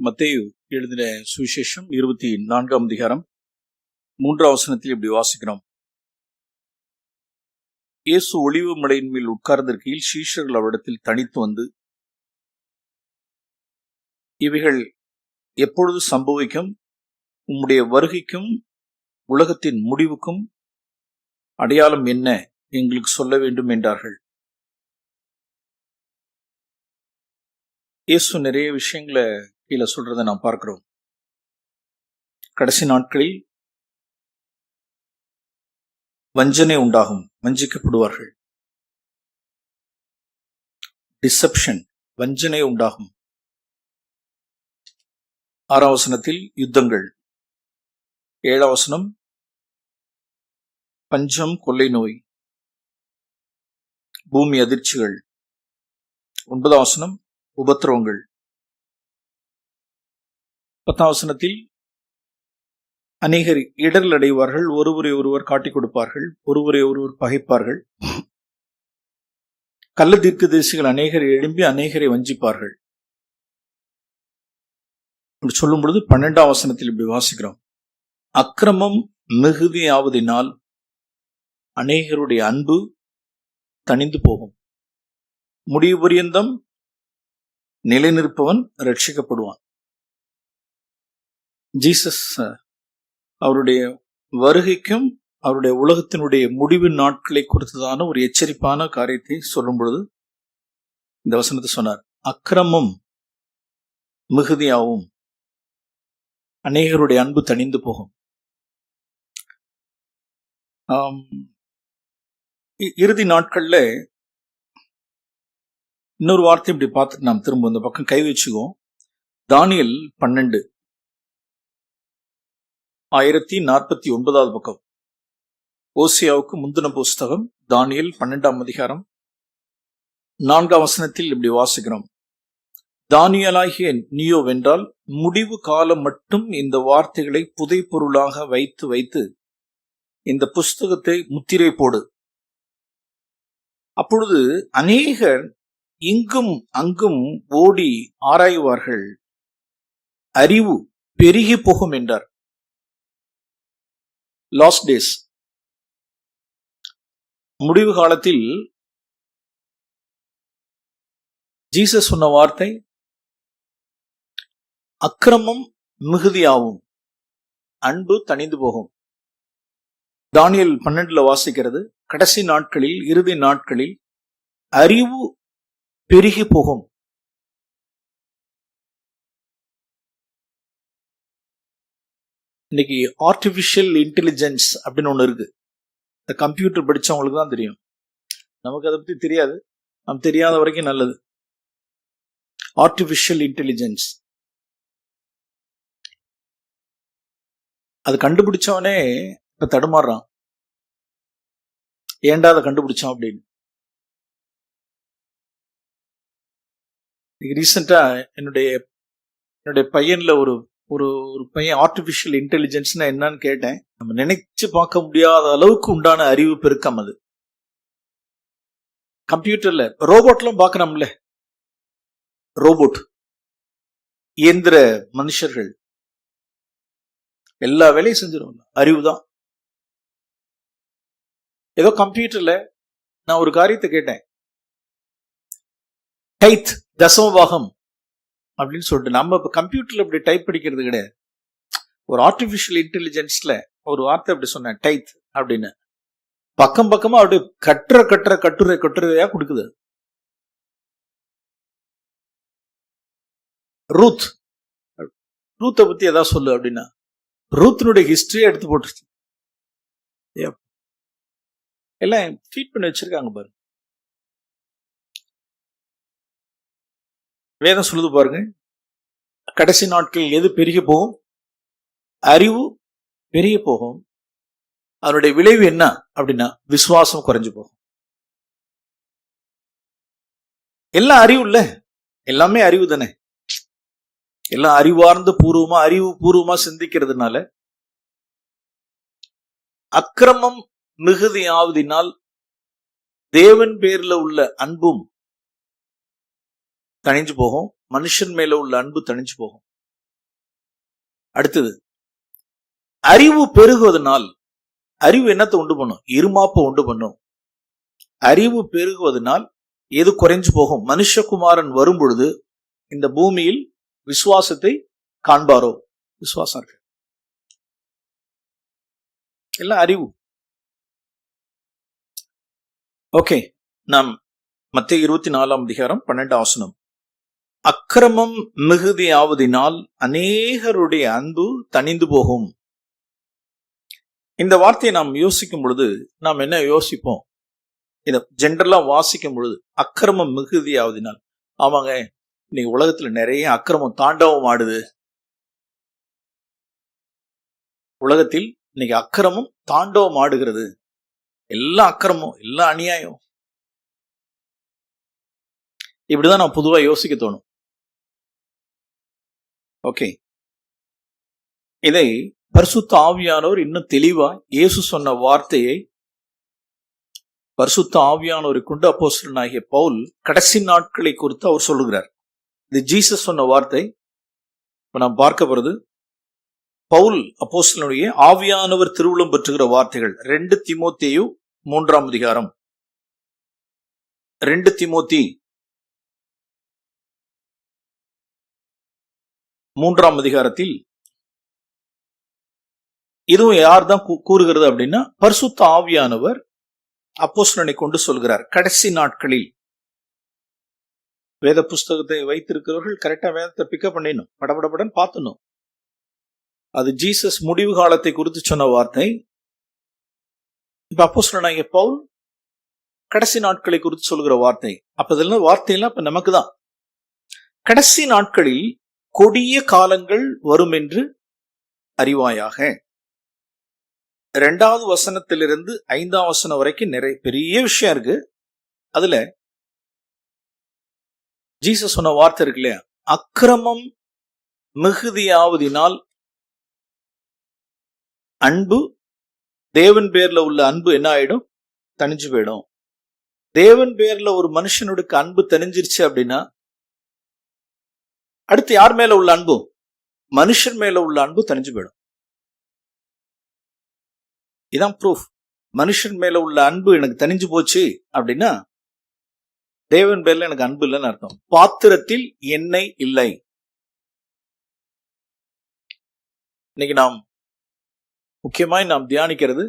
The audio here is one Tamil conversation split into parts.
மத்தேயு எழுதின சுவிசேஷம் 24ஆம் அதிகாரம் 3ஆம் வசனத்தில் இப்படி வாசிக்கிறோம். இயேசு ஒலிவ மலையின் மேல் உட்கார்ந்திருக்கையில் சீஷர்கள் அவரிடத்தில் தனித்து வந்து, இவைகள் எப்பொழுது சம்பவிக்கும்? உம்முடைய வருகைக்கும் உலகத்தின் முடிவுக்கும் அடையாளம் என்ன? எங்களுக்கு சொல்ல வேண்டும் என்றார்கள். இயேசு நிறைய விஷயங்களை கீழே சொல்றதை நாம் பார்க்கிறோம். கடைசி நாட்களில் வஞ்சனை உண்டாகும், வஞ்சிக்கப்படுவார்கள். டிசெப்ஷன், வஞ்சனை உண்டாகும். 6ஆம் வசனத்தில் யுத்தங்கள், 7ஆம் வசனம் பஞ்சம், கொள்ளை நோய், பூமி அதிர்ச்சிகள், 9ஆம் வசனம் உபத்திரவங்கள், 10ஆம் வசனத்தில் அநேகர் இடர்கள் அடைவார்கள், ஒருவரை ஒருவர் காட்டிக் கொடுப்பார்கள், ஒருவரை ஒருவர் பகைப்பார்கள், கள்ள தீர்க்கதரிசிகள் அநேகரை எழும்பி அநேகரை வஞ்சிப்பார்கள். இப்படி சொல்லும் பொழுது 12ஆம் வசனத்தில் இப்படி வாசிக்கிறோம். அக்கிரமம் மிகுதியாவதினால் அநேகருடைய அன்பு தணிந்து போகும். முடிவு பரியந்தம் நிலைநிற்பவன் ரட்சிக்கப்படுவான். ஜீசஸ் அவருடைய வருகைக்கும் அவருடைய உலகத்தினுடைய முடிவு நாட்களை குறித்ததான ஒரு எச்சரிப்பான காரியத்தை சொல்லும் பொழுது இந்த வசனத்தை சொன்னார். அக்கிரமம் மிகுதியாகவும் அநேகருடைய அன்பு தணிந்து போகும். இறுதி நாட்கள்ல இன்னொரு வார்த்தை இப்படி பார்த்துட்டு நாம் திரும்ப இந்த பக்கம் கை வச்சுக்குவோம். தானியேல் 12 1049 பக்கம். ஓசியாவுக்கு முந்தின புஸ்தகம் தானியேல் 12ஆம் அதிகாரம் 4ஆம் வசனத்தில் இப்படி வாசிக்கிறோம். தானியேலாகிய நீயோ வென்றால் முடிவு காலம் மட்டும் இந்த வார்த்தைகளை புதை பொருளாக வைத்து வைத்து இந்த புஸ்தகத்தை முத்திரை போடு. அப்பொழுது அநேகர் இங்கும் அங்கும் ஓடி ஆராய்வார்கள், அறிவு பெருகி போகும் என்றார். லாஸ்ட் டேஸ், முடிவு காலத்தில் ஜீசஸ் சொன்ன வார்த்தை அக்கிரமம் மிகுதியாகும், அன்பு தணிந்து போகும். தானியேல் 12 வாசிக்கிறது, கடைசி நாட்களில், இறுதி நாட்களில் அறிவு பெருகி போகும். இன்னைக்கு ஆர்டிபிஷியல் இன்டெலிஜென்ஸ் அப்படின்னு ஒண்ணு இருக்கு. இந்த கம்ப்யூட்டர் படிச்சவங்களுக்கு தான் தெரியும், நமக்கு அதை பத்தி தெரியாது. நம்ம தெரியாத வரைக்கும் நல்லது. ஆர்டிபிஷியல் இன்டெலிஜென்ஸ், அது கண்டுபிடிச்சவனே இப்ப தடுமாறுறான். ஏன்டா அதை கண்டுபிடிச்சான் அப்படின்னு. ரீசெண்டா என்னுடைய பையன்ல ஒரு ஒரு பையன் ஆர்டிபிஷியல் இன்டெலிஜென்ஸ்னா என்னன்னு கேட்டேன். நம்ம நினைச்சு பார்க்க முடியாத அளவுக்கு உண்டான அறிவு பெருக்கம் அது. கம்ப்யூட்டர்ல ரோபோட்லாம் பார்க்கணும்ல, ரோபோட், இயந்திர மனுஷர்கள் எல்லா வேலையும் செஞ்சிடும். அறிவுதான். ஏதோ கம்ப்யூட்டர்ல நான் ஒரு காரியத்தை கேட்டேன், டைத், தசமபாகம் அப்படின்னு சொல்லிட்டு. நம்ம இப்ப கம்ப்யூட்டர்ல இப்படி டைப் படிக்கிறது கிடையாது. ஒரு ஆர்டிபிஷியல் இன்டெலிஜென்ஸ்ல ஒரு வார்த்தை அப்படி சொன்னேன், டைத் அப்படின்னு. பக்கம் பக்கமா அப்படியே கட்டுரையா கொடுக்குது. ரூத்தை பத்தி ஏதாவது சொல்லு அப்படின்னா ரூத்தினுடைய ஹிஸ்டரியை எடுத்து போட்டுருச்சு. எல்லாம் ஃபீட் பண்ணி வச்சிருக்காங்க பாரு. வேதம் சொல்லுது பாருங்க, கடைசி நாட்களில் எது பெருகி போகும்? அறிவு பெருகி போகும். அதனுடைய விளைவு என்ன அப்படின்னா விசுவாசம் குறைஞ்சு போகும். எல்லாம் அறிவு இல்ல, எல்லாமே அறிவு தானே. எல்லாம் அறிவார்ந்த அறிவு பூர்வமா சிந்திக்கிறதுனால அக்கிரமம் மிகுதியாவதினால் தேவன் பேர்ல உள்ள அன்பும் தணிஞ்சு போகும், மனுஷன் மேல உள்ள அன்பு தணிஞ்சு போகும். அடுத்தது, அறிவு பெருகுவதனால், அறிவு என்னத்தை உண்டு பண்ணும்? இருமாப்பை உண்டு பண்ணும். அறிவு பெருகுவதனால் எது குறைஞ்சு போகும்? மனுஷகுமாரன் வரும் பொழுது இந்த பூமியில் விசுவாசத்தை காண்பாரோ? விசுவாசம் இருக்கு, எல்லாம் அறிவு. ஓகே, நாம் மத்தேயு 24:12 அக்கிரமம் மிகுதியாவதினால் அநேகருடைய அன்பு தணிந்து போகும். இந்த வார்த்தையை நாம் யோசிக்கும் பொழுது நாம் என்ன யோசிப்போம்? இதை ஜென்ரலா வாசிக்கும் பொழுது அக்கிரமம் மிகுதியாவதினால், ஆமாங்க, இன்னைக்கு உலகத்துல நிறைய அக்கிரமம் தாண்டவம் ஆடுது. உலகத்தில் இன்னைக்கு அக்கிரமம் தாண்டவம் ஆடுகிறது. எல்லா அக்கிரமம், எல்லா அநியாயம். இப்படிதான் நான் பொதுவா யோசிக்க தோணும். ஓகே, இதை பரிசுத்த ஆவியானவர் இன்னும் தெளிவா இயேசு சொன்ன வார்த்தையை பரிசுத்த ஆவியானவரை கொண்டு அப்போஸ்தலனாகிய பவுல் கடைசி நாட்களை குறித்து அவர் சொல்லுகிறார். இது ஜீசஸ் சொன்ன வார்த்தை. இப்ப நாம் பார்க்க போறது பவுல் அப்போஸ்தலனுடைய ஆவியானவர் திருவுளம் பெற்றுகிற வார்த்தைகள். 2 தீமோத்தேயு 3 2 தீமோத்தி 3 இதுவும் யார் தான் கூறுகிறது அப்படின்னா, பரிசுத்த ஆவியானவர் அப்போஸ்தலனை கொண்டு சொல்கிறார். கடைசி நாட்களில் வேத புஸ்தகத்தை வைத்திருக்கிறவர்கள் கரெக்டா வேதத்தை பிக்கப் பண்ணிடணும், படபடபடன் பார்த்துணும். அது ஜீசஸ் முடிவு காலத்தை குறித்து சொன்ன வார்த்தை. இப்ப அப்போஸ்தலனாகிய பவுல் கடைசி நாட்களை குறித்து சொல்கிற வார்த்தை. அப்ப இதெல்லாம் வார்த்தையெல்லாம் இப்ப நமக்கு தான். கடைசி நாட்களில் கொடிய காலங்கள் வரும் என்று அறிவாயாக. 2வது வசனத்திலிருந்து 5ஆம் வசனம் வரைக்கும் நிறைய பெரிய விஷயம் இருக்கு. அதுல ஜீசஸ் சொன்ன வார்த்தை இருக்கு இல்லையா, அக்கிரமம் மிகுதியாவதினால் அன்பு, தேவன் பேர்ல உள்ள அன்பு என்ன ஆயிடும்? தனிஞ்சு போயிடும். தேவன் பேர்ல ஒரு மனுஷனுக்கு அன்பு தனிஞ்சிருச்சு அப்படின்னா அடுத்து யார் மேல உள்ள அன்பு? மனுஷன் மேல உள்ள அன்பு தனிஞ்சு போயிடும். இதான் ப்ரூஃப். மனுஷன் மேல உள்ள அன்பு எனக்கு தனிஞ்சு போச்சு அப்படின்னா தேவன் பேர்ல எனக்கு அன்பு இல்லைன்னு அர்த்தம். பாத்திரத்தில் எண்ணெய் இல்லை. இன்னைக்கு நாம் முக்கியமாய் நாம் தியானிக்கிறது,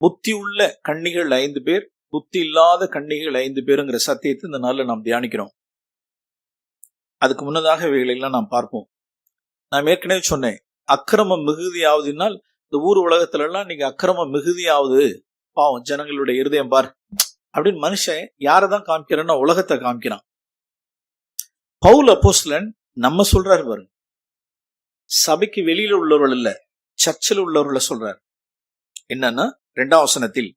புத்தி உள்ள கன்னிகள் 5 பேர், புத்தி இல்லாத கன்னிகள் 5 பேருங்கிற சத்தியத்தை இந்த நாளில் நாம் தியானிக்கிறோம். அதுக்கு முன்னதாக இவைகளெல்லாம் நாம் பார்ப்போம். நான் ஏற்கனவே சொன்னேன், அக்கிரமம் மிகுதியாவதுனால் இந்த ஊர் உலகத்துல எல்லாம் நீங்க அக்கிரமம் மிகுதியாவது, பாவம் ஜனங்களுடைய இருதயம் பார் அப்படின்னு மனுஷன் யாரை தான் காமிக்கிறான்னா உலகத்தை காமிக்கிறான். பவுல் அப்போஸ்தலன் நம்ம சொல்றாரு பாருங்க, சபைக்கு வெளியில உள்ளவர்கள் இல்ல, சர்ச்சில் உள்ளவர்களை சொல்றார். என்னன்னா 2ஆம் வசனத்தில்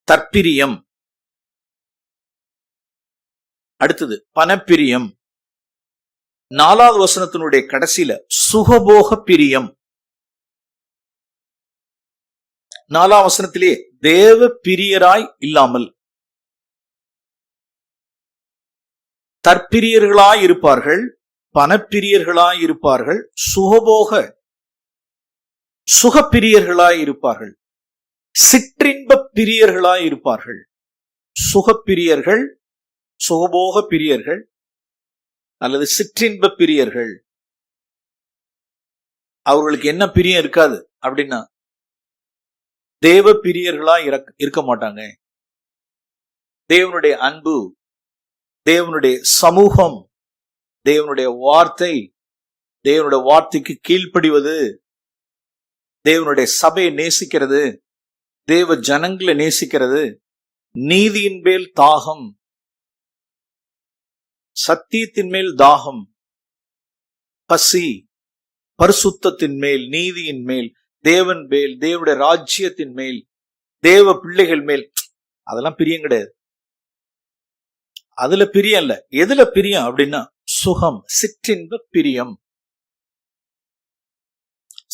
தற்பிரியம், அடுத்தது பணப்பிரியம், 4வது வசனத்தினுடைய கடைசியில சுகபோக பிரியம், 4ஆம் வசனத்திலே தேவ பிரியராய் இல்லாமல் தற்பிரியர்களாய் இருப்பார்கள், பணப்பிரியர்களாய் இருப்பார்கள், சுகப்பிரியர்களாய் இருப்பார்கள், சிற்றின்ப பிரியர்களாய் இருப்பார்கள். சுகப்பிரியர்கள், சுகபோக பிரியர்கள் அல்லது சிற்றின்ப பிரியர்கள். அவர்களுக்கு என்ன பிரியம் இருக்காது அப்படின்னா தேவ பிரியர்களா இருக்க மாட்டாங்க. தேவனுடைய அன்பு, தேவனுடைய சமூகம், தேவனுடைய வார்த்தை, தேவனுடைய வார்த்தைக்கு கீழ்ப்படிவது, தேவனுடைய சபையை நேசிக்கிறது, தேவ ஜனங்களை நேசிக்கிறது, நீதியின் மேல் தாகம், சத்தியத்தின் மேல் தாகம், பசி, பரிசுத்தத்தின் மேல், நீதியின் மேல், தேவன் மேல், தேவனுடைய ராஜ்யத்தின் மேல், தேவ பிள்ளைகள் மேல், அதெல்லாம் பிரியம் கிடையாது. அதுல பிரியம் இல்ல. எதுல பிரியம் அப்படின்னா சுகம், சிற்றின்ப பிரியம்.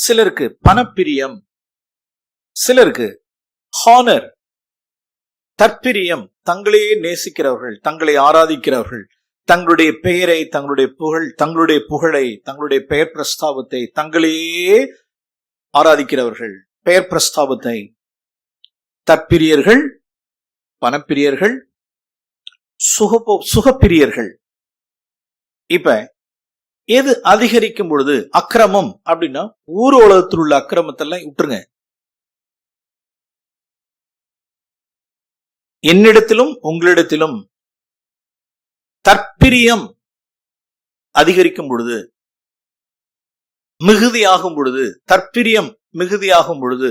சிலருக்கு பணப்பிரியம், சிலருக்கு ஹானர், தற்பிரியம், தங்களையே நேசிக்கிறவர்கள், தங்களை ஆராதிக்கிறவர்கள், தங்களுடைய பெயரை, தங்களுடைய புகழை, தங்களுடைய பெயர் பிரஸ்தாபத்தை தங்களையே ஆராதிக்கிறவர்கள். பெயர் பிரஸ்தாபத்தை. தற்பிரியர்கள், பணப்பிரியர்கள், சுகப்பிரியர்கள். இப்ப எது அதிகரிக்கும் பொழுது அக்கிரமம் அப்படின்னா ஊர் உலகத்தில் உள்ள அக்கிரமத்தெல்லாம் விட்டுருங்க. என்னிடத்திலும் உங்களிடத்திலும் தற்பிரியம் அதிகரிக்கும் பொழுது, மிகுதியாகும் பொழுது, தற்பிரியம் மிகுதியாகும் பொழுது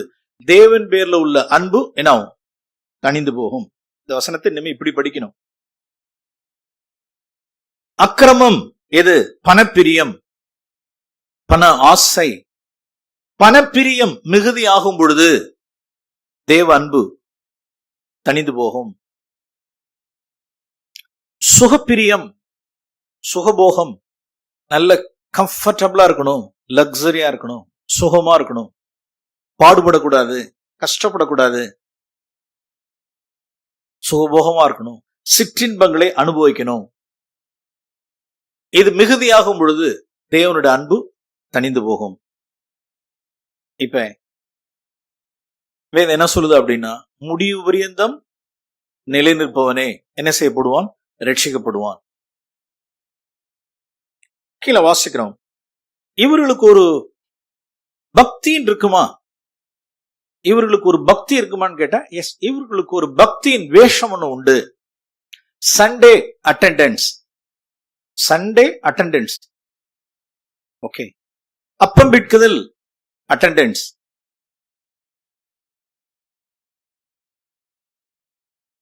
தேவன் பேர்ல உள்ள அன்பு என்ன ஆகும்? தணிந்து போகும். இந்த வசனத்தை இனிமே இப்படி படிக்கணும். அக்கிரமம் எது? பணப்பிரியம், பண ஆசை. பணப்பிரியம் மிகுதியாகும் பொழுது தேவ அன்பு தணிந்து போகும். சுகப்பிரியம், சுகபோகம், நல்ல கம்ஃபர்டபுளா இருக்கணும், லக்ஸரியா இருக்கணும், சுகமா இருக்கணும், பாடுபடக்கூடாது, கஷ்டப்படக்கூடாது, சுகபோகமா இருக்கணும், சிற்றின்பங்களை அனுபவிக்கணும். இது மிகுதியாகும் பொழுது தேவனுடைய அன்பு தணிந்து போகும். இப்ப வேத என்ன சொல்லுது அப்படின்னா, முடிவு பரியந்தம் நிலை நிற்பவனே என்ன செய்யப்படுவான்? ரட்சிக்கப்படுவான். கீழே வாசிக்கிறோம். இவர்களுக்கு ஒரு பக்தியின் இருக்குமா? இவர்களுக்கு ஒரு பக்தி இருக்குமான்னு கேட்டா, எஸ், இவர்களுக்கு ஒரு பக்தியின் வேஷம் ஒண்ணு உண்டு. Sunday attendance. Sunday attendance. Okay. அப்பம் பிட்குதல் அட்டெண்டன்ஸ்.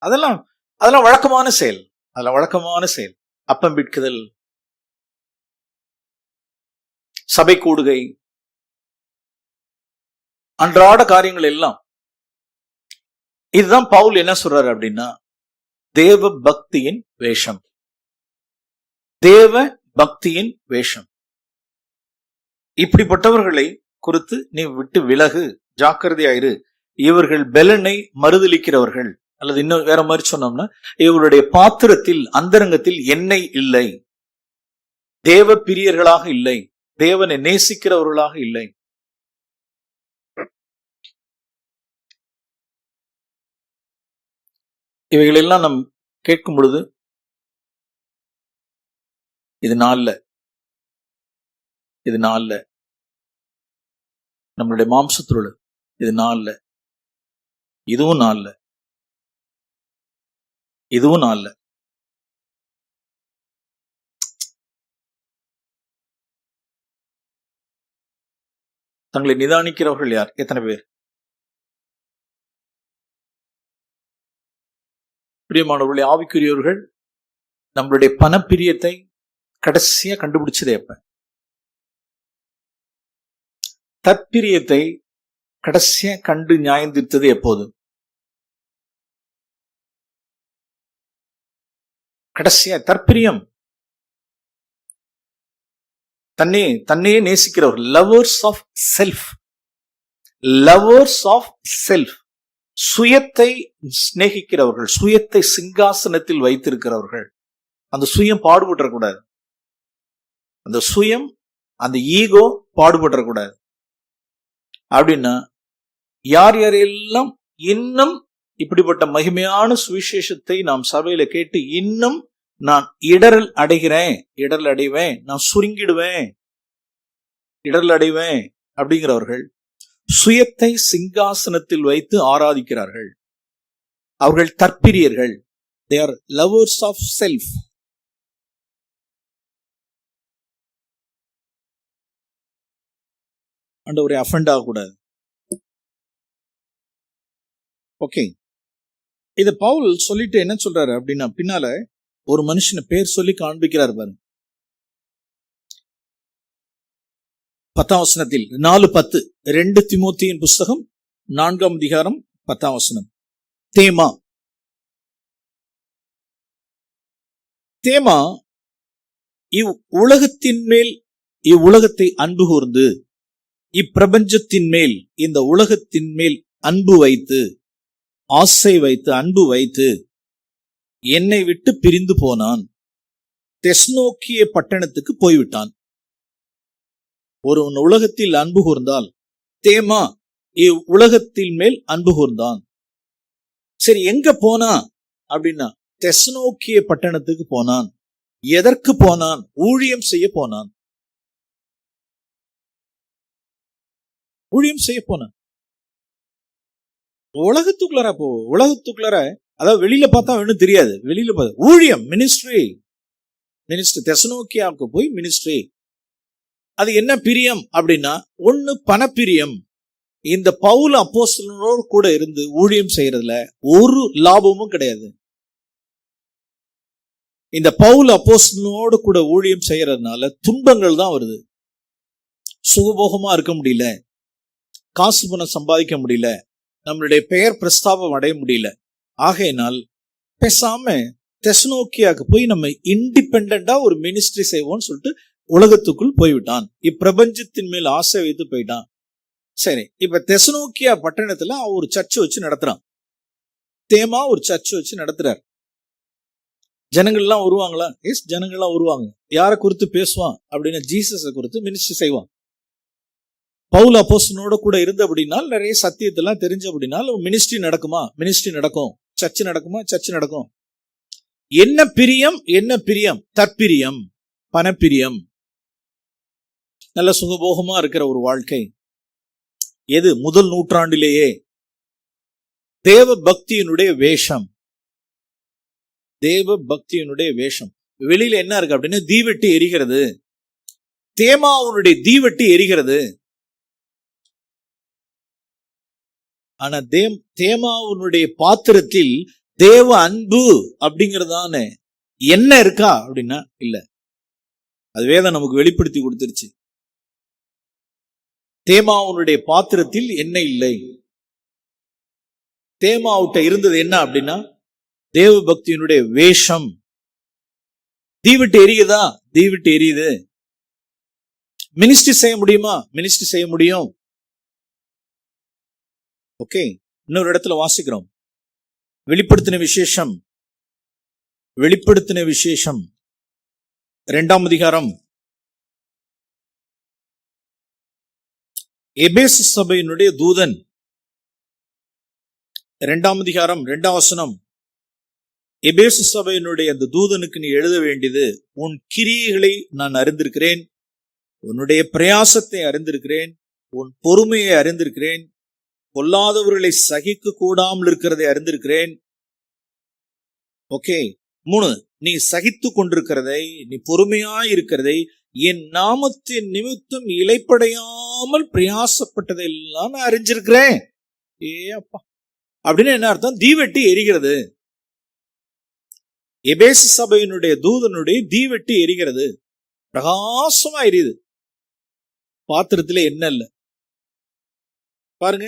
அதெல்லாம் வழக்கமான செயல். அதெல்லாம் வழக்கமான செயல். அப்பம் பிட்குதல், சபை கூடுகை, அன்றாட காரியங்கள் எல்லாம். இதுதான் பவுல் என்ன சொல்றாரு அப்படின்னா, தேவ பக்தியின் வேஷம். தேவ பக்தியின் வேஷம். இப்படிப்பட்டவர்களை குறித்து நீ விட்டு விலகு, ஜாக்கிரதையாயிரு. இவர்கள் பெலனை மறுதலிக்கிறவர்கள். அல்லது இன்னும் வேற மாதிரி சொன்னோம்னா, இவருடைய பாத்திரத்தில் அந்தரங்கத்தில் எண்ணெய் இல்லை, தேவ பிரியர்களாக இல்லை, தேவனை நேசிக்கிறவர்களாக இல்லை. இவைகளெல்லாம் நம் கேட்கும் பொழுது இது நாள்ல நம்மளுடைய மாம்சத்தோடு இது நாள்ல, இதுவும் நாள்ல, இதுவும் நாள்ல. தங்களை நிதானிக்கிறவர்கள் யார்? எத்தனை பேர்? பிரியமானவர்களே, ஆவிக்குரியவர்கள் நம்மளுடைய பணப்பிரியத்தை கடைசியா கண்டுபிடிச்சதே எப்ப? தற்பிரியத்தை கடைசியா கண்டு நியாயந்திருத்தது எப்போது? கடைசியா தற்பிரியம், தன்னையே நேசிக்கிறவர்கள், lovers of self, lovers of self, சுயத்தை சிநேகிக்கிறவர்கள், சுயத்தை சிங்காசனத்தில் வைத்திருக்கிறவர்கள். அந்த சுயம் பாடுபடக்கூடாது. அந்த சுயம், அந்த ஈகோ பாடுபடக்கூடாது. அப்படின்னா யார் யாரெல்லாம் இன்னும் இப்படிப்பட்ட மகிமையான சுவிசேஷத்தை நாம் சபையில கேட்டு இன்னும் நான் இடரல் அடைவேன், நான் சுருங்கிடுவேன், இடரல் அடைவேன் அப்படிங்கிறவர்கள் சுயத்தை சிங்காசனத்தில் வைத்து ஆராதிக்கிறார்கள். அவர்கள் தற்பிரியர்கள். They are lovers of self. ஆண்டவரே, அஃபண்ட் ஆகக்கூடாது. ஓகே. இத பவுல் சொல்லிட்டு என்ன சொல்றாரு அப்படின்னா, பின்னால ஒரு மனுஷனை பேர் சொல்லி காண்பிக்கிறார் பாருங்க. 10ஆம் வசனத்தில் 4:10 2 தீமோத்தேயின் புஸ்தகம் 4ஆம் அதிகாரம் 10ஆம் வசனம். தேமா இவ்வுலகத்தை அன்பு கூர்ந்து, இப்பிரபஞ்சத்தின் மேல், இந்த உலகத்தின் மேல் அன்பு வைத்து, ஆசை வைத்து, அன்பு வைத்து என்னை விட்டு பிரிந்து போனான். தெஸ்னோக்கிய பட்டணத்துக்கு போய்விட்டான். ஒருவன் உலகத்தில் அன்பு கூர்ந்தால் தேமா உலகத்தின் மேல் அன்பு கூர்ந்தான். சரி, எங்க போனா அப்படின்னா தெஸ்னோக்கிய பட்டணத்துக்கு போனான். எதற்கு போனான்? ஊழியம் செய்ய போனான். ஊழியம் செய்ய போனான். உலகத்துக்குள்ளார உலகத்துக்குள்ளார, அதாவது வெளியில பார்த்தா ஒன்னும் தெரியாது. வெளியில பார்த்தா ஊழியம், மினிஸ்ட்ரி தெஸ்னோக்கியாவுக்கு போய் மினிஸ்ட்ரி. அது என்ன பிரியம் அப்படின்னா, ஒன்னு பணப்பிரியம். இந்த பவுல் அப்போஸ்தலனோடு கூட இருந்து ஊழியம் செய்யறதுல ஒரு லாபமும் கிடையாது. இந்த பவுல் அப்போஸ்தலனோடு கூட ஊழியம் செய்யறதுனால துன்பங்கள் தான் வருது. சுகபோகமா இருக்க முடியல, காசு பணம் சம்பாதிக்க முடியல, நம்மளுடைய பெயர் பிரஸ்தாபம் அடைய முடியல. ஆகையினால் பேசாம தெஸ்னோக்கியாவுக்கு போய் நம்ம இண்டிபெண்டா ஒரு மினிஸ்ட்ரி செய்வோம்னு சொல்லிட்டு உலகத்துக்குள் போய்விட்டான். இப்பிரபஞ்சத்தின் மேல் ஆசை வைத்து போயிட்டான். சரி, இப்ப தெஸ்னோக்கியா பட்டணத்துல ஒரு சர்ச் வச்சு நடத்துறான். தேமா ஒரு சர்ச் வச்சு நடத்துறார். ஜனங்கள்லாம் வருவாங்களா? எஸ், ஜனங்கள்லாம் வருவாங்க. யாரை குறித்து பேசுவான் அப்படின்னா ஜீசஸை குறித்து மினிஸ்ட்ரி செய்வான். பவுல் அப்போஸ்தலனோட கூட இருந்த அப்படினால், நிறைய சத்தியத்தெல்லாம் தெரிஞ்ச அப்படினால் மினிஸ்ட்ரி நடக்குமா? மினிஸ்ட்ரி நடக்கும். சர்ச் நடக்குமா? சர்ச் நடக்கும். என்ன பிரியம்? என்ன பிரியம்? தற்பிரியம், பணப்பிரியம். நல்ல சுகபோகமா இருக்கிற ஒரு வாழ்க்கை. எது? முதல் நூற்றாண்டிலேயே தேவ பக்தியினுடைய வேஷம். தேவ பக்தியினுடைய வேஷம். வெளியில என்ன இருக்கு அப்படின்னா தீவெட்டி எரிகிறது. தேமாவுடைய தீவெட்டி எரிகிறது. ஆனா தேமாவுடைய பாத்திரத்தில் தேவ அன்பு அப்படிங்கறதான என்ன இருக்கா அப்படின்னா இல்ல. அது வேதம் நமக்கு வெளிப்படுத்தி கொடுத்துருச்சு. தேமாவுடைய பாத்திரத்தில் என்ன இல்லை. தேமாவுட்ட இருந்தது என்ன அப்படின்னா தேவ பக்தியினுடைய வேஷம். தீவிட்டு எரியுதா? தீவிட்டு எரியுது. மினிஸ்ட்ரி செய்ய முடியுமா? மினிஸ்ட்ரி செய்ய முடியும். ஓகே, இன்னொரு இடத்துல வாசிக்கிறோம். வெளிப்படுத்தின விசேஷம் 2ஆம் அதிகாரம், எபேசு சபையினுடைய தூதன், 2ஆம் அதிகாரம் 2ஆம் வசனம். எபேசு சபையினுடைய அந்த தூதனுக்கு நீ எழுத வேண்டியது, உன் கிரியைகளை நான் அறிந்திருக்கிறேன், உன்னுடைய பிரயாசத்தை அறிந்திருக்கிறேன், உன் பொறுமையை அறிந்திருக்கிறேன், பொல்லாதவர்களை சகிக்க கூடாமல் இருக்கிறதை அறிந்திருக்கிறேன். ஓகே, 3, நீ சகித்து கொண்டிருக்கிறதை, நீ பொறுமையாய் இருக்கிறதை, என் நாமத்தின் நிமித்தம் இலைப்படையாமல் பிரயாசப்பட்டதை எல்லாம் நான் அறிஞ்சிருக்கிறேன். அப்பா, அப்படின்னு என்ன அர்த்தம்? தீவெட்டி எரிகிறது. எபேசு சபையினுடைய தூதனுடைய தீவெட்டி எரிகிறது, பிரகாசமா எரியுது. பாத்திரத்துல என்ன இல்ல பாருங்க.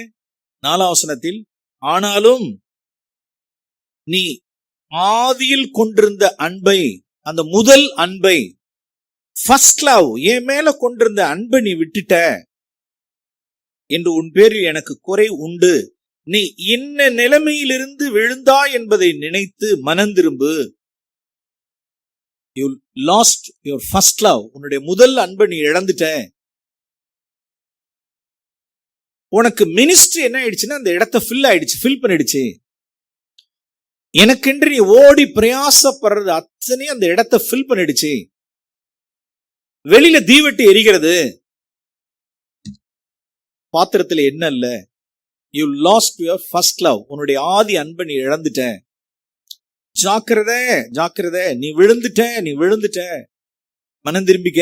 4ஆம் வசனத்தில், ஆனாலும் நீ ஆதியில் கொண்டிருந்த அன்பை, அந்த முதல் அன்பை, ஃபர்ஸ்ட் லவ், என் மேல கொண்டிருந்த அன்பை நீ விட்டுட்ட என்று உன் பேரில் எனக்கு குறை உண்டு. நீ என்ன நிலைமையிலிருந்து விழுந்தா என்பதை நினைத்து மனம் திரும்பு. You lost your first love. உன்னுடைய முதல் அன்பை நீ இழந்துட்ட. உனக்கு மினிஸ்ட்ரி என்ன ஆயிடுச்சுன்னா அந்த இடத்தை ஃபில் பண்ணிடுச்சு. எனக்கென்று நீ ஓடி பிரயாசப்படுறது அத்தனை அந்த இடத்தை ஃபில் பண்ணிடுச்சு. வெளியில தீவெட்டி எரிகிறது, பாத்திரத்துல என்ன இல்ல. You lost your first love. உன்னுடைய ஆதி அன்பை நீ இழந்துட்ட. ஜாக்கிரதை, நீ விழுந்துட்ட, மனம் திரும்பிக்க.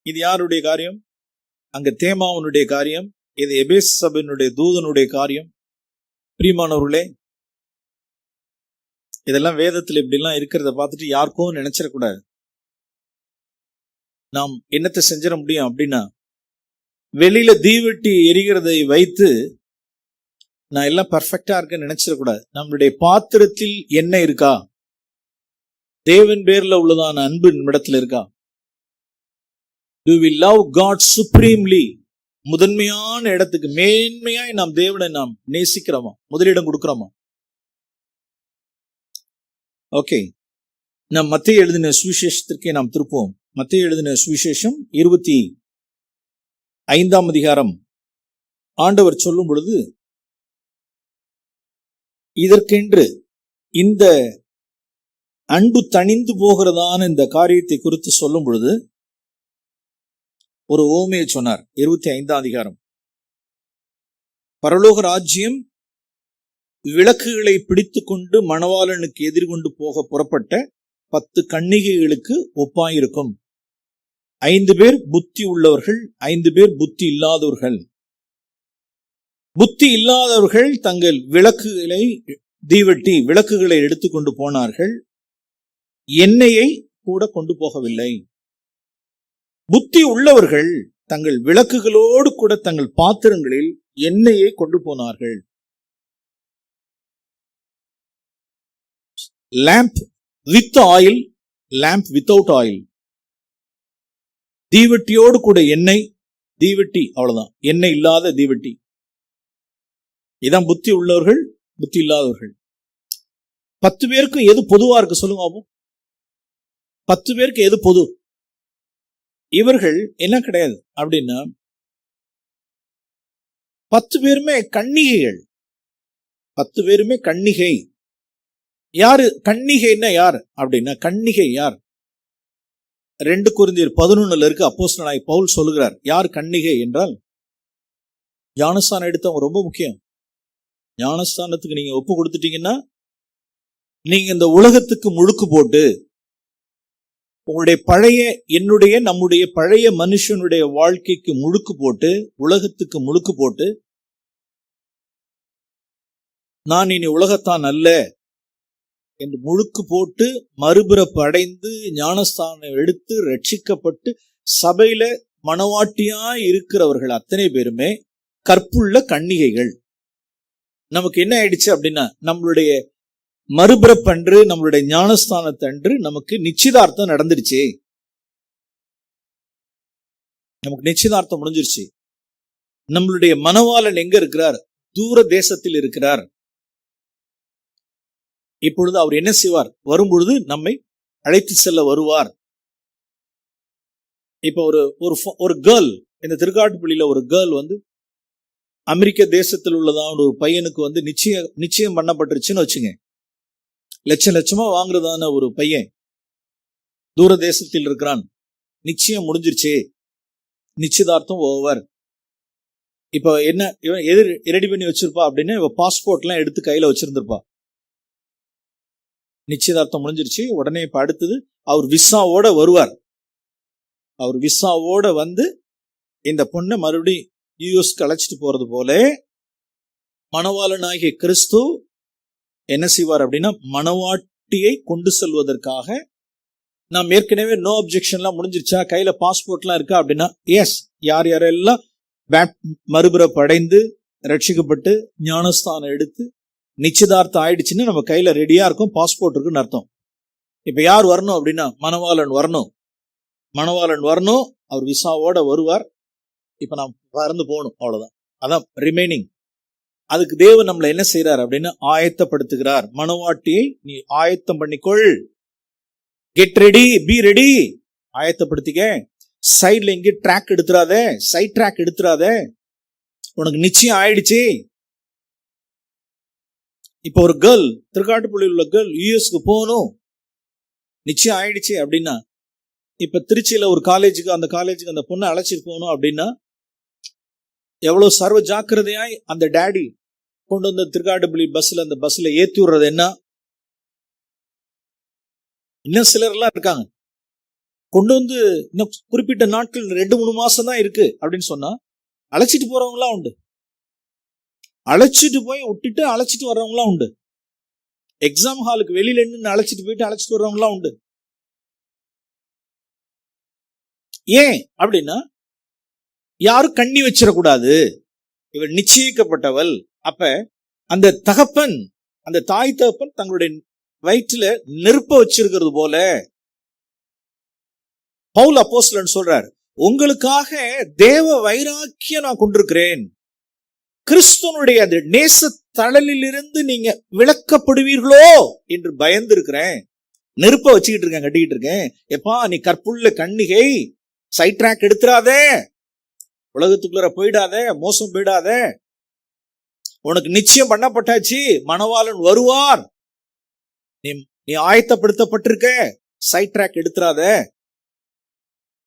இது யாருடைய காரியம்? அங்க தேமாவுனுடைய காரியம். இது எபேசு சபையினுடைய தூதனுடைய காரியம். பிரியமானவர்களே, இதெல்லாம் வேதத்துல இப்படி எல்லாம் இருக்கிறத பார்த்துட்டு யாருக்கும் நினைச்சிடக்கூடாது. நாம் என்னத்தை செஞ்சிட முடியும் அப்படின்னா, வெளியில தீவெட்டி எரிகிறதை வைத்து நான் எல்லாம் பர்ஃபெக்டா இருக்கேன்னு நினைச்சிடக்கூடாது. நம்மளுடைய பாத்திரத்தில் என்ன இருக்கா? தேவன் பேர்ல உள்ளதான அன்பு நம்மிடத்துல இருக்கா? Do we love God supremely? முதன்மையான இடத்துக்கு மேன்மையாய் நாம் தேவனை நாம் நேசிக்கிறோமா? முதலிடம் கொடுக்கிறோமா? ஓகே, நாம் மத்தேயு எழுதின சுவிசேஷத்திற்கே நாம் திருப்போம். மத்தேயு எழுதின சுவிசேஷம் 25ஆம் அதிகாரம். ஆண்டவர் சொல்லும் பொழுது, இதற்கென்று இந்த அன்பு தணிந்து போகிறதான இந்த காரியத்தை குறித்து சொல்லும் பொழுது ஒரு ஓமையை சொன்னார். 25ஆம் அதிகாரம். பரலோக ராஜ்யம் விளக்குகளை பிடித்துக் கொண்டு மணவாளனுக்கு எதிர்கொண்டு போக புறப்பட்ட 10 கன்னிகைகளுக்கு ஒப்பாயிருக்கும். 5 பேர் புத்தி உள்ளவர்கள், 5 பேர் புத்தி இல்லாதவர்கள். புத்தி இல்லாதவர்கள் தங்கள் விளக்குகளை தீவட்டி விளக்குகளை எடுத்துக்கொண்டு போனார்கள், எண்ணெயை கூட கொண்டு போகவில்லை. புத்தி உள்ளவர்கள் தங்கள் விளக்குகளோடு கூட தங்கள் பாத்திரங்களில் எண்ணெயை கொண்டு போனார்கள். lamp with oil, lamp without oil. தீவட்டியோடு கூட எண்ணெய், தீவட்டி அவ்வளவுதான், எண்ணெய் இல்லாத தீவட்டி. இதான் புத்தி உள்ளவர்கள், புத்தி இல்லாதவர்கள். 10 பேருக்கும் எது பொதுவா இருக்கு சொல்லுங்க பாப்போம். 10 பேருக்கு எது பொது? இவர்கள் என்ன கிடையாது அப்படின்னா 10 பேருமே கன்னிகைகள். 10 பேருமே கன்னிகை. யாரு கன்னிகைன்னா யார் அப்படின்னா, கன்னிகை யார்? 2 கொரிந்தியர் 11 இருக்கு. அப்போஸ்தலனாகிய பவுல் சொல்லுகிறார், யார் கன்னிகை என்றால் ஞானஸ்தானம் எடுத்தவங்க ரொம்ப முக்கியம். ஞானஸ்தானத்துக்கு நீங்க ஒப்பு கொடுத்துட்டீங்கன்னா நீங்க இந்த உலகத்துக்கு முழுக்கு போட்டு உங்களுடைய பழைய, என்னுடைய, நம்முடைய பழைய மனுஷனுடைய வாழ்க்கைக்கு முழுக்கு போட்டு, உலகத்துக்கு முழுக்கு போட்டு, நான் இனி உலகத்தான் அல்ல என்று முழுக்கு போட்டு மறுபிறப்பு அடைந்து ஞானஸ்தானம் எடுத்து ரட்சிக்கப்பட்டு சபையில மணவாட்டியா இருக்கிறவர்கள் அத்தனை பேருமே கற்புள்ள கன்னிகைகள். நமக்கு என்ன ஆயிடுச்சு அப்படின்னா, நம்மளுடைய மறுபிறப்பன்று, நம்மளுடைய ஞானஸ்தானத்தன்று நமக்கு நிச்சயதார்த்தம் நடந்துருச்சு. நமக்கு நிச்சயதார்த்தம் முடிஞ்சிருச்சு. நம்மளுடைய மணவாளன் எங்க இருக்கிறார்? தூர தேசத்தில் இருக்கிறார். இப்பொழுது அவர் என்ன செய்வார்? வரும்பொழுது நம்மை அழைத்து செல்ல வருவார். இப்ப ஒரு கேர்ள், இந்த திருக்காட்டுப்பள்ளியில ஒரு கேர்ள் வந்து அமெரிக்க தேசத்தில் உள்ளதான் ஒரு பையனுக்கு வந்து நிச்சயம் பண்ணப்பட்டுருச்சுன்னு வச்சுங்க. லட்சமா வாங்குறதான ஒரு பையன் தூர தேசத்தில் இருக்கிறான். நிச்சயம் முடிஞ்சிருச்சு, நிச்சயதார்த்தம் ஓவர். இப்ப என்ன, இவன் எது ரெடி பண்ணி வச்சிருப்பா அப்படின்னா, இவ பாஸ்போர்ட் எல்லாம் எடுத்து கையில வச்சிருந்திருப்பா. நிச்சயதார்த்தம் முடிஞ்சிருச்சு. உடனே இப்ப அடுத்தது அவர் விசாவோட வருவார். அவர் விசாவோட வந்து இந்த பொண்ணை மறுபடியும் யூஎஸ்க்கு அழைச்சிட்டு போறது போல மணவாளனாகிய கிறிஸ்து என்ன செய்வார் அப்படின்னா, மணவாட்டியை கொண்டு செல்வதற்காக, நாம் ஏற்கனவே நோ அப்ஜெக்ஷன்லாம் முடிஞ்சிருச்சா, கையில பாஸ்போர்ட்லாம் இருக்கா அப்படின்னா, எஸ், யார் யாரெல்லாம் மறுபிறப்பு அடைந்து ரட்சிக்கப்பட்டு ஞானஸ்தானம் எடுத்து நிச்சயதார்த்தம் ஆயிடுச்சுன்னு நம்ம கையில ரெடியா இருக்கும், பாஸ்போர்ட் இருக்குன்னு அர்த்தம். இப்ப யார் வரணும் அப்படின்னா, மணவாளன் வரணும். மணவாளன் வரணும், அவர் விசாவோட வருவார். இப்ப நாம் பறந்து போகணும், அவ்வளவுதான். அதான் ரிமைனிங். அதுக்கு தேவன் நம்மளை என்ன செய்யறார் அப்படின்னா, ஆயத்தப்படுத்துகிறார். மணவாட்டியை நீ ஆயத்தம் பண்ணிக்கொள், கெட் ரெடி, பி ரெடி, ஆயத்தப்படுத்திக்க. சைட்ல எங்கே ட்ராக் எடுத்துறாத, சைட் ட்ராக் எடுத்துறாத, உனக்கு நிச்சயம் ஆயிடுச்சு. இப்ப ஒரு கேர்ள், திருக்காட்டுப்பள்ளியில் உள்ள கேர்ள் யூஎஸ்க்கு போகணும், நிச்சயம் ஆயிடுச்சு அப்படின்னா, இப்ப திருச்சியில ஒரு காலேஜுக்கு, அந்த காலேஜுக்கு அந்த பொண்ணை அழைச்சிட்டு போகணும் அப்படின்னா, எவ்வளவு சர்வ ஜாக்கிரதையாய் அந்த டேடி கொண்டு வந்த திருக்காட்டுப்பள்ளி பஸ்ல, அந்த பஸ்ல ஏத்தி விடுறது என்ன. இன்னும் சிலர் எல்லாம் இருக்காங்க, கொண்டு வந்து இன்னும் குறிப்பிட்ட நாட்கள் 2-3 மாசம் தான் இருக்கு அப்படின்னு சொன்னா அழைச்சிட்டு போறவங்களாம் உண்டு. அழைச்சிட்டு போய் விட்டுட்டு அழைச்சிட்டு வர்றவங்களாம் உண்டு. எக்ஸாம் ஹாலுக்கு வெளியில நின்று அழைச்சிட்டு போயிட்டு அழைச்சிட்டு வர்றவங்களாம் உண்டு. ஏன் அப்படின்னா, யாரும் கண்ணி வச்சிடக்கூடாது, இவள் நிச்சயிக்கப்பட்டவள். அப்ப அந்த தகப்பன், அந்த தாய் தகப்பன் தங்களுடைய வயிற்றுல நெருப்ப வச்சிருக்கிறது போல பவுல் அப்போஸ்தலன் சொல்றார், உங்களுக்காக தேவ வைராக்கியம் நான் கொண்டிருக்கிறேன். கிறிஸ்துவனுடைய அந்த நேசத்தை தழலிலிருந்து நீங்க விளக்கப்படுவீர்களோ என்று பயந்து இருக்கிறேன். நெருப்ப வச்சுக்கிட்டு இருக்கேன், கட்டிக்கிட்டு இருக்கேன். எப்பா நீ கற்புள்ள கன்னிகை, சைட் ட்ராக் எடுத்துறாதே, உலகத்துக்குள்ள போயிடாதே, மோசம் போயிடாதே, உனக்கு நிச்சயம் பண்ணப்பட்டாச்சு, மணவாளன் வருவார், நீ ஆயத்தப்படுத்தப்பட்டிருக்க, சைட் ட்ராக் எடுத்துறாத.